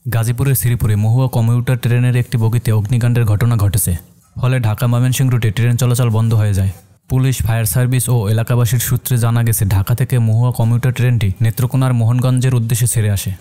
গাজীপুরের শ্রীপুরে মহুয়া কমিউটার ট্রেনের একটি বগিতে অগ্নিকাণ্ডের ঘটনা ঘটেছে। ফলে ঢাকা ময়মনসিংহ রুটে ট্রেন চলাচল বন্ধ হয়ে যায়। পুলিশ, ফায়ার সার্ভিস ও এলাকাবাসীর সূত্রে জানা গেছে, ঢাকা থেকে মহুয়া কমিউটার ট্রেনটি নেত্রকোনার মোহনগঞ্জের উদ্দেশ্যে ছেড়ে আসে।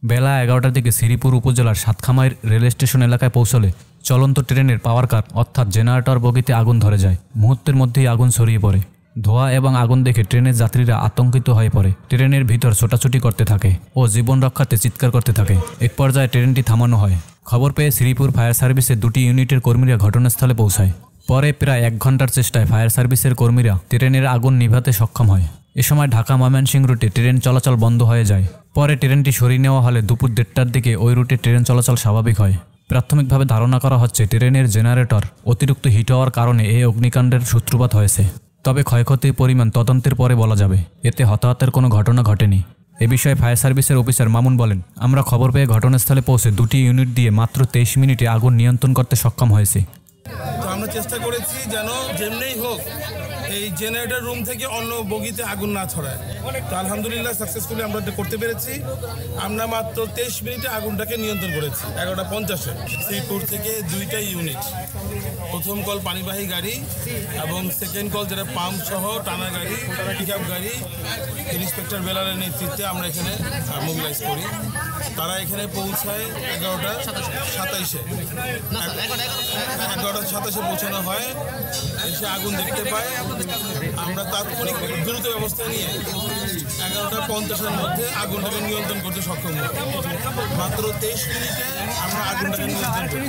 বেলা 11টার দিকে শ্রীপুর উপজেলার সাতখামাইর রেল স্টেশন এলাকায় পৌঁছলে চলন্ত ট্রেনের পাওয়ার কার অর্থাৎ জেনারেটর বগিতে আগুন ধরে যায়। মুহূর্তের মধ্যেই আগুন ছড়িয়ে পড়ে। ধোঁয়া এবং আগুন দেখে ট্রেনের যাত্রীরা আতঙ্কিত হয়ে পড়ে। ট্রেনের ভিতর ছোটাছুটি করতে থাকে ও জীবন রক্ষার্থে চিৎকার করতে থাকে। এক পর্যায়ে ট্রেনটি থামানো হয়। খবর পেয়ে শ্রীপুর ফায়ার সার্ভিসের 2টি ইউনিটের কর্মীরা ঘটনাস্থলে পৌঁছায়। পরে প্রায় 1 ঘন্টার চেষ্টায় ফায়ার সার্ভিসের কর্মীরা ট্রেনের আগুন নিভাতে সক্ষম হয়। এ সময় ঢাকা ময়মনসিংহ রুটে ট্রেন চলাচল বন্ধ হয়ে যায়। পরে ট্রেনটি সরিয়ে নেওয়া হলে দুপুর 1:30টার দিকে ওই রুটে ট্রেন চলাচল স্বাভাবিক হয়। প্রাথমিকভাবে ধারণা করা হচ্ছে, ট্রেনের জেনারেটর অতিরিক্ত হিট হওয়ার কারণে এই অগ্নিকাণ্ডের সূত্রপাত হয়েছে। তবে ক্ষয়ক্ষতির পরিমাণ তদন্তের পরে বলা যাবে। এতে হতাহতের কোনো ঘটনা ঘটেনি। এ বিষয়ে ফায়ার সার্ভিসের অফিসার মামুন বলেন, আমরা খবর পেয়ে ঘটনাস্থলে পৌঁছে 2টি ইউনিট দিয়ে মাত্র 23 মিনিটে আগুন নিয়ন্ত্রণ করতে সক্ষম হয়েছে। তো আমরা চেষ্টা করেছি যেন যেমনিই হোক এই জেনারেটর রুম থেকে অন্য বগিতে আগুন না ছড়ায়। তো আলহামদুলিল্লাহ সাকসেসফুলি আমরা এটা করতে পেরেছি। আমরা মাত্র 23 মিনিটে আগুনটাকে নিয়ন্ত্রণ করেছি। 11:50-এ শ্রীপুর থেকে 2টা ইউনিট, প্রথম কল পানিবাহী গাড়ি এবং সেকেন্ড কল যেটা পাম্প সহ টানা গাড়ি, পিক আপ গাড়ি, ইন্সপেক্টর বেলারের নেতৃত্বে আমরা এখানে মোবিলাইজ করি। তারা এখানে পৌঁছায় 11:27-এ 11:27-এ পৌঁছানো হয়। এসে আগুন দেখতে পায়। আমরা তাৎক্ষণিক দ্রুত ব্যবস্থা নিয়ে 11:50-এর মধ্যে আগুনটাকে নিয়ন্ত্রণ করতে সক্ষম হই। মাত্র 23 মিনিটে আমরা আগুনটাকে নিয়ন্ত্রণ করি।